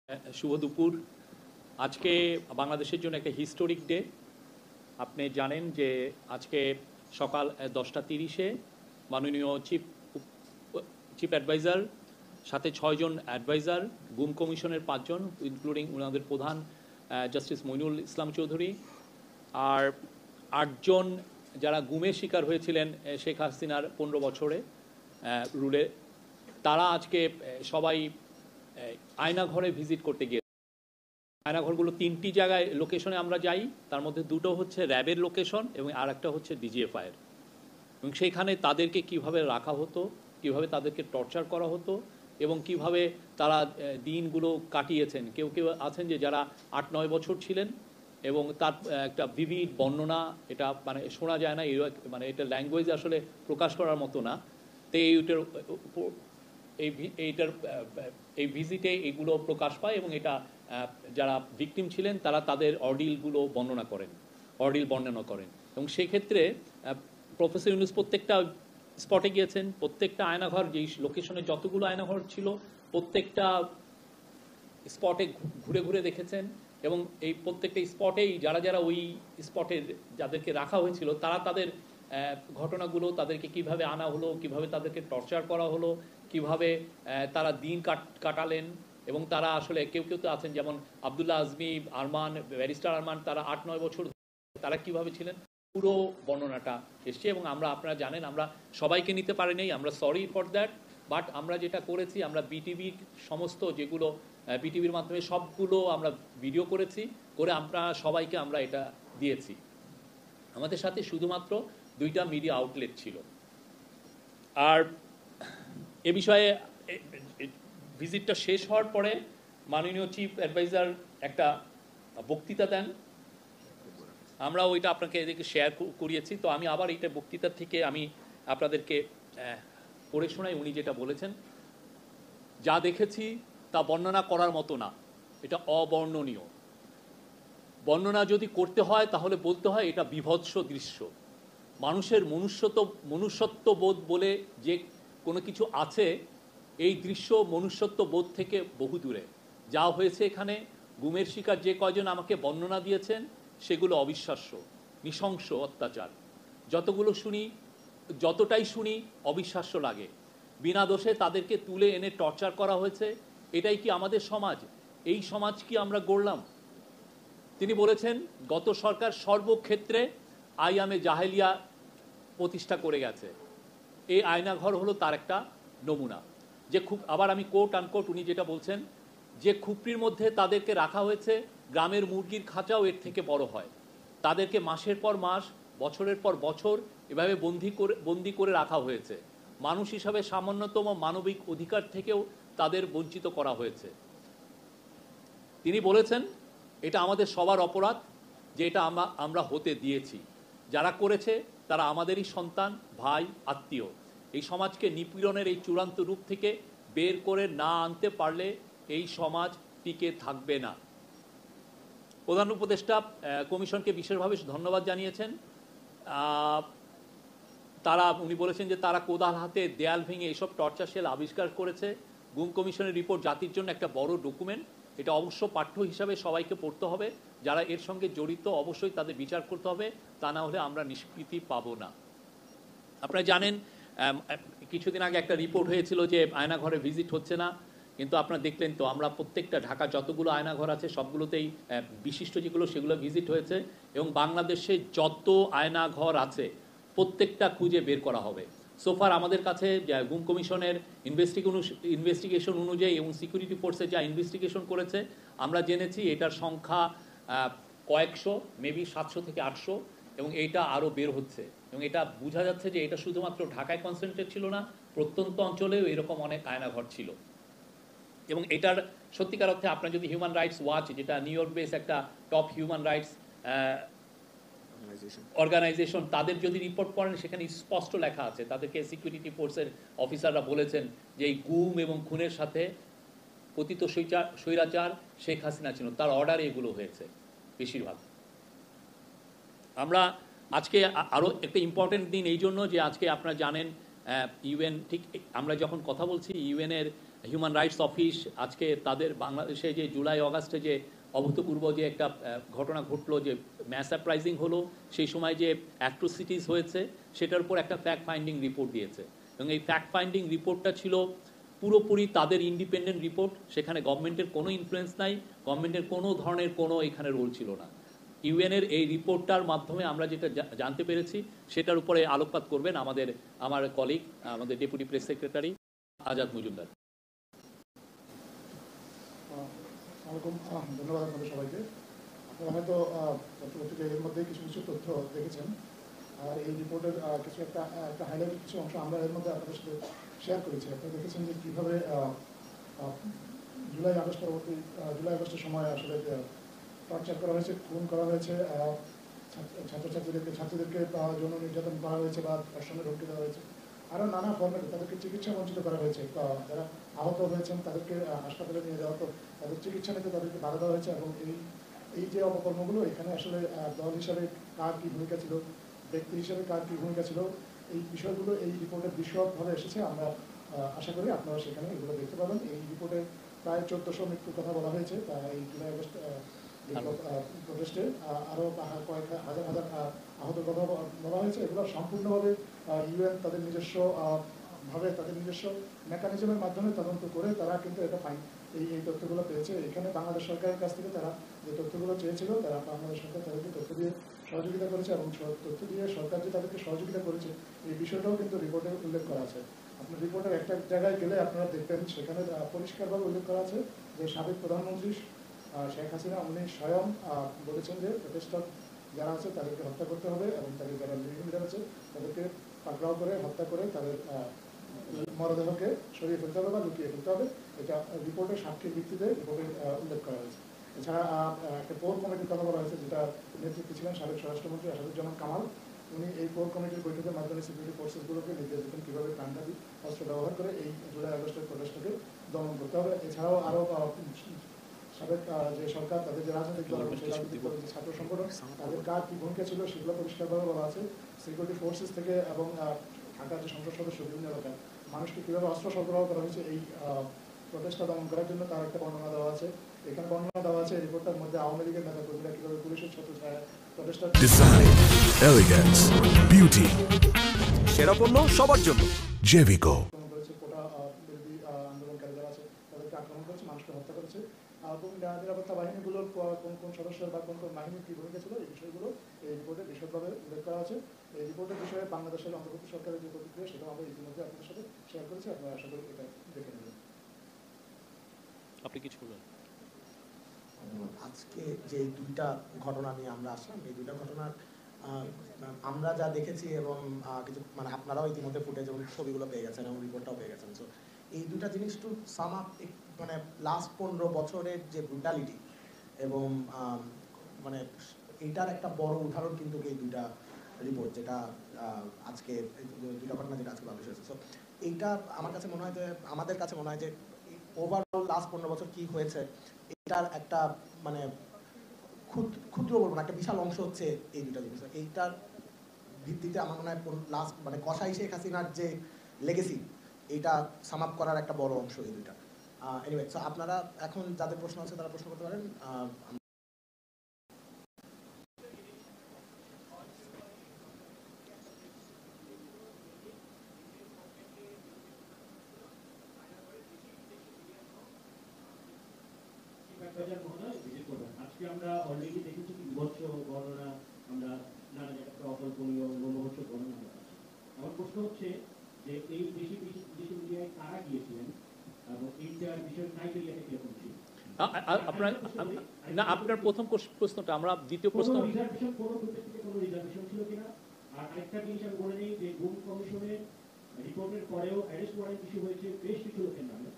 শুভ দুপুর। আজকে বাংলাদেশের জন্য একটা হিস্টোরিক ডে। আপনি জানেন যে আজকে সকাল 10টা 30-এ মাননীয় চিফ অ্যাডভাইজার সাথে 6 জন অ্যাডভাইজার, গুম কমিশনের 5 জন ইনক্লুডিং ওনাদের প্রধান জাস্টিস মইনুল ইসলাম চৌধুরী, আর 8 জন যারা গুমের শিকার হয়েছিলেন শেখ হাসিনার 15 বছরে রুলে, তারা আজকে সবাই আয়নাঘরে ভিজিট করতে গিয়ে। আয়নাঘরগুলো 3টি জায়গায় লোকেশনে আমরা যাই, তার মধ্যে 2টো হচ্ছে র্যাবের লোকেশন এবং আর একটা হচ্ছে ডিজিএফআইয়ের। এবং সেইখানে তাদেরকে কিভাবে রাখা হতো, কিভাবে তাদেরকে টর্চার করা হতো এবং কিভাবে তারা দিনগুলো কাটিয়েছেন। কেউ কেউ আছেন যে যারা 8-9 বছর ছিলেন এবং তার একটা ভিভিড বর্ণনা, এটা মানে শোনা যায় না, মানে এটা ল্যাঙ্গুয়েজ আসলে প্রকাশ করার মতো না। তো এই ভিজিটে এগুলো প্রকাশ পায় এবং এটা যারা ভিকটিম ছিলেন তারা তাদের অর্ডিলগুলো বর্ণনা করেন এবং সেক্ষেত্রে প্রফেসর ইউনূস প্রত্যেকটা স্পটে গিয়েছেন, প্রত্যেকটা আয়নাঘর, যেই লোকেশনে যতগুলো আয়নাঘর ছিল প্রত্যেকটা স্পটে ঘুরে ঘুরে দেখেছেন এবং এই প্রত্যেকটা স্পটেই যারা যারা ওই স্পটে যাদেরকে রাখা হয়েছিল তারা তাদের ঘটনাগুলো, তাদেরকে কিভাবে আনা হলো, কিভাবে তাদেরকে টর্চার করা হলো, কিভাবে তারা দিন কাটালেন এবং তারা আসলে কেউ কেউ তো আছেন যেমন আবদুল্লাহ আজমি, আরমান, ব্যারিস্টার আরমান, তারা 8-9 বছর তারা কিভাবে ছিলেন, পুরো বর্ণনাটা এসছে। এবং আপনারা জানেন আমরা সবাইকে নিতে পারিনি, আমরা সরি ফর দ্যাট। বাট আমরা যেটা করেছি, আমরা বিটিভির সমস্ত যেগুলো বিটিভির মাধ্যমে সবগুলো আমরা ভিডিও করেছি, করে আমরা সবাইকে আমরা এটা দিয়েছি। আমাদের সাথে শুধুমাত্র 2টা মিডিয়া আউটলেট ছিল। আর এ বিষয়ে ভিজিটটা শেষ হওয়ার পরে মাননীয় চিফ অ্যাডভাইজার একটা বক্তৃতা দেন, আমরা ওইটা আপনাকে এদিকে শেয়ার করিয়েছি। তো আমি আবার এইটা বক্তৃতার থেকে আমি আপনাদেরকে পড়ে শোনাই। উনি যেটা বলেছেন, যা দেখেছি তা বর্ণনা করার মতো না, এটা অবর্ণনীয়। বর্ণনা যদি করতে হয় তাহলে বলতে হয় এটা বিভৎস দৃশ্য। মানুষের মনুষ্যত্ববোধ বলে যে কোনো কিছু আছে, এই দৃশ্য মনুষ্যত্ববোধ থেকে বহু দূরে। যা হয়েছে এখানে, গুমের শিকার যে কয়জন আমাকে বর্ণনা দিয়েছেন সেগুলো অবিশ্বাস্য, নৃশংস অত্যাচার। যতটাই শুনি অবিশ্বাস্য লাগে। বিনা দোষে তাদেরকে তুলে এনে টর্চার করা হয়েছে। এটাই কি আমাদের সমাজ? এই সমাজ কি আমরা গড়লাম? তিনি বলেছেন গত সরকার সর্বক্ষেত্রে আইয়ামে জাহেলিয়া প্রতিষ্ঠা করে গেছে। এই আয়নাঘর হলো তার একটা নমুনা। যে আবার আমি কোট আনকোট, উনি যেটা বলছেন, যে খুপড়ির মধ্যে তাদেরকে রাখা হয়েছে, গ্রামের মুরগির খাঁচাও এর থেকে বড় হয়। তাদেরকে মাসের পর মাস, বছরের পর বছর এভাবে বন্দি করে রাখা হয়েছে। মানুষ হিসাবে সামান্যতম মানবিক অধিকার থেকেও তাদের বঞ্চিত করা হয়েছে। তিনি বলেছেন এটা আমাদের সবার অপরাধ যে এটা আমরা হতে দিয়েছি। যারা করেছে তারা আমাদেরই সন্তান, ভাই, আত্মীয়। এই সমাজকে নিপীড়নের এই চূড়ান্ত রূপ থেকে বের করে না আনতে পারলে এই সমাজ টিকে থাকবে না। প্রধান উপদেষ্টা কমিশনকে বিশেষভাবে ধন্যবাদ জানিয়েছেন। উনি বলেছেন যে তারা কোদাল হাতে দেয়াল ভেঙে এইসব টর্চার সেল আবিষ্কার করেছে। গুম কমিশনের রিপোর্ট জাতির জন্য একটা বড় ডকুমেন্ট। এটা অবশ্য পাঠ্য হিসাবে সবাইকে পড়তে হবে। যারা এর সঙ্গে জড়িত অবশ্যই তাদের বিচার করতে হবে, তা না হলে আমরা নিষ্কৃতি পাবো না। আপনারা জানেন কিছুদিন আগে একটা রিপোর্ট হয়েছিল যে আয়নাঘরে ভিজিট হচ্ছে না, কিন্তু আপনারা দেখলেন তো আমরা প্রত্যেকটা ঢাকা যতগুলো আয়নাঘর আছে সবগুলোতেই বিশিষ্ট যেগুলো সেগুলো ভিজিট হয়েছে। এবং বাংলাদেশে যত আয়নাঘর আছে প্রত্যেকটা খুঁজে বের করা হবে। সোফার আমাদের কাছে গুম কমিশনের ইনভেস্টিগেশন অনুযায়ী এবং সিকিউরিটি ফোর্সে যা ইনভেস্টিগেশন করেছে আমরা জেনেছি এটার সংখ্যা কয়েকশো, মেবি 700 থেকে 800, এবং এইটা আরও বের হচ্ছে। এবং এটা বোঝা যাচ্ছে যে এটা শুধুমাত্র ঢাকায় কনসেন্ট্রেট ছিল না, প্রত্যন্ত অঞ্চলেও এরকম অনেক আয়নাঘর ছিল। এবং এটার সত্যিকার অর্থে আপনার যদি হিউম্যান রাইটস ওয়াচ, যেটা নিউ ইয়র্ক বেস একটা টপ হিউম্যান রাইটস অর্গানাইজেশন, তাদের যদি রিপোর্ট পড়েন সেখানে স্পষ্ট লেখা আছে, তাদেরকে সিকিউরিটি ফোর্সের অফিসাররা বলেছেন যে এই গুম এবং খুনের সাথে পতিত স্বৈরাচার শেখ হাসিনা ছিল, তার অর্ডারে এগুলো হয়েছে বেশিরভাগ। আমরা আজকে আরও একটা ইম্পর্টেন্ট দিন এই জন্য যে আজকে আপনারা জানেন ইউএন, ঠিক আমরা যখন কথা বলছি ইউএনের হিউম্যান রাইটস অফিস আজকে তাদের বাংলাদেশে যে জুলাই অগাস্টে যে অভূতপূর্ব যে একটা ঘটনা ঘটলো, যে ম্যাস আপরাইজিং হলো, সেই সময় যে অ্যাট্রোসিটিস হয়েছে, সেটার উপর একটা ফ্যাক্ট ফাইন্ডিং রিপোর্ট দিয়েছে। এবং এই ফ্যাক্ট ফাইন্ডিং রিপোর্টটা ছিল পুরোপুরি তাদের ইন্ডিপেন্ডেন্ট রিপোর্ট, সেখানে গভর্নমেন্টের কোনো ইনফ্লুয়েন্স নাই, গভর্নমেন্টের কোনো ধরনের কোনো এখানে রোল ছিল না। ইউএনের এই রিপোর্টটার মাধ্যমে আমরা যেটা জানতে পেরেছি সেটার উপরে আলোকপাত করবেন আমার কলিগ, আমাদের deputy press secretary Azad Majumdar. ধন্যবাদ আপনাদের সবাইকে। আপনারা হয়তো পত্রিকা এর মধ্যে কিছু কিছু তথ্য দেখেছেন, আর এই রিপোর্টের কিছু একটা হাইলাইটেড কিছু অংশ আমরা এর মধ্যে আপনাদের সাথে শেয়ার করেছি। আপনারা দেখেছেন যে কীভাবে জুলাই আগস্টের সময় আসলে টর্চার করা হয়েছে, খুন করা হয়েছে, ছাত্রীদেরকে যৌন নির্যাতন করা হয়েছে বা ধর্ষণের হুমকি দেওয়া হয়েছে, আরও নানা ফর্মেটে তাদেরকে চিকিৎসা বঞ্চিত করা হয়েছে। যারা আহত হয়েছেন তাদেরকে হাসপাতালে নিয়ে যাওয়া, তো তাদের চিকিৎসা নিতে তাদেরকে বাধা দেওয়া হয়েছে। এবং এই যে অপকর্মগুলো, এখানে আসলে দল হিসাবে কার কী ভূমিকা ছিল, ব্যক্তি হিসাবে কার কী ভূমিকা ছিল, এই বিষয়গুলো এই রিপোর্টে বিশদভাবে এসেছে। আমরা আশা করি আপনারা সেখানে এগুলো দেখতে পাবেন। এই রিপোর্টে প্রায় 1400 মৃত্যুর কথা বলা হয়েছে এই জুলাই আগস্ট প্রোটেস্টে, আরও কয়েক হাজার আহত কথা বলা হয়েছে। এগুলো সম্পূর্ণভাবে ইউএন তাদের নিজস্ব তাদের নিজস্ব মেকানিজমের মাধ্যমে তদন্ত করে তারা কিন্তু এটা এই তথ্যগুলো পেয়েছে। এখানে বাংলাদেশ সরকারের কাছ থেকে তারা যে তথ্যগুলো চেয়েছিল, তারা বাংলাদেশ সরকার তাদেরকে তথ্য দিয়ে সহযোগিতা করেছে, এবং তথ্য দিয়ে সরকার যে তাদেরকে সহযোগিতা করেছে এই বিষয়টাও কিন্তু রিপোর্টে উল্লেখ করা আছে। আপনার রিপোর্টের একটা জায়গায় গেলে আপনারা দেখবেন সেখানে পরিষ্কারভাবে উল্লেখ করা আছে যে সাবেক প্রধানমন্ত্রী শেখ হাসিনা উনি স্বয়ং বলেছেন যে প্রতিষ্ঠান যারা আছে তাদেরকে হত্যা করতে হবে, এবং তাদের যারা লিভিং লিডার আছে তাদেরকে পাকড়াও করে হত্যা করে তাদের মরদেহকে সরিয়ে ফেলতে হবে বা লুকিয়ে ফেলতে হবে। এটা রিপোর্টের সাক্ষীর ভিত্তিতে রিপোর্টে উল্লেখ করা হয়েছে। এছাড়া একটা কোর কমিটির কথা বলা হয়েছে, যেটা নেতৃত্বে ছিলেন সাবেক স্বরাষ্ট্রমন্ত্রী আসাদুজ্জামান কামাল। উনি এই কোর কমিটির বৈঠকের মাধ্যমে সিকিউরিটি ফোর্সেসগুলোকে নির্দেশ দিতেন কীভাবে প্রাণঘাতী অস্ত্র ব্যবহার করে এই জুলাই আগস্টের প্রদেশটাকে দমন করতে হবে। এছাড়াও আরও সাবেক যে সরকার, তাদের যে রাজনৈতিক দল, যে ছাত্র সংগঠন, তাদের কার কী ভূমিকা ছিল সেগুলো পরিষ্কারভাবে বলা আছে। সিকিউরিটি ফোর্সেস থেকে এবং ঢাকার যে সংসদ সদস্য বিভিন্ন এলাকায় মানুষকে কীভাবে অস্ত্র সরবরাহ করা হয়েছে এই প্রচেষ্টা দমন করার জন্য তার একটা বর্ণনা দেওয়া আছে। এখানে বর্ণনা দেওয়া আছে রিপোর্টটার মধ্যে আওয়ামী লীগের নেতা কর্মীরা কীভাবে পুলিশের ছত্রছায়ায় প্রচেষ্টা ডিজাইন, এলিগেন্স, বিউটি, সেরা পণ্য সবার জন্য জেভিকো করেছে, কোটা বিরোধী আন্দোলনকারী যারা আছে তাদেরকে আক্রমণ করেছে, মানুষকে হত্যা করেছে, এবং নিরাপত্তা বাহিনীগুলোর কোন কোন সদস্যের বা কোন কোন বাহিনীর কী ভূমিকা ছিল এই বিষয়গুলো এই রিপোর্টে বিশদভাবে উল্লেখ করা আছে। এই রিপোর্টের বিষয়ে বাংলাদেশের অন্তর্বর্তী সরকারের যে প্রতিক্রিয়া সেটাও আমরা ইতিমধ্যে আপনাদের সাথে শেয়ার করেছি। আপনারা আশা করি এটা দেখে নেবেন। আপনি কিছু বলবেন? আজকে যে দুইটা ঘটনা নিয়ে আমরা আসলাম, এই দুইটা ঘটনার আমরা যা দেখেছি এবং কিছু মানে আপনারাও ইতিমধ্যে ফুটেজ এবং ছবিগুলো পেয়ে গেছেন এবং রিপোর্টটাও পেয়ে গেছেন। সো এই দুটা জিনিস টু সাম আপ, মানে লাস্ট 15 বছরের যে ব্রুটালিটি এবং মানে এইটার একটা বড় উদাহরণ কিন্তু এই দুইটা রিপোর্ট, যেটা আজকে দুইটা ঘটনা যেটা আজকে পাবলিশ হয়েছে। সো এইটা আমার কাছে মনে হয় যে আমাদের কাছে মনে হয় যে ওভারঅল লাস্ট 15 বছর কি হয়েছে এটার একটা মানে ক্ষুদ্র বলবো না, একটা বিশাল অংশ হচ্ছে এই দুটা জিনিস। এইটার ভিত্তিতে আমার মনে হয় লাস্ট মানে কসাই শেখ হাসিনার যে লেগেসি এইটা সাম আপ করার একটা বড় অংশ এই দুইটা। এনিওয়ে, সো আপনারা এখন যাদের প্রশ্ন আছে তারা প্রশ্ন করতে পারেন। আজকে আমরা অলরেডি দেখেছি বিভৎস গণনা, আমরা নানা একটা অকল্পনীয় রোমহর্ষক গণনা আমরা পাচ্ছি। আমার প্রশ্ন হচ্ছে যে এই দেশি মিডিয়ায় কারা গিয়েছিলেন এবং এইটার বিষয়ের ক্রাইটেরিয়াটা কিরকম ছিল? আপনার প্রথম প্রশ্নটা, আমরা দ্বিতীয় প্রশ্ন রিজার্ভেশন, কোনো গ্রুপের থেকে কোনো রিজার্ভেশন ছিল কিনা? আর আরেকটা জিনিস আমি বলে নিই যে গুম কমিশনের রিপোর্টের পরেও অ্যারেস্ট ওয়ারেন্ট ইস্যু হয়েছে বেশ কিছু লোকের নামে,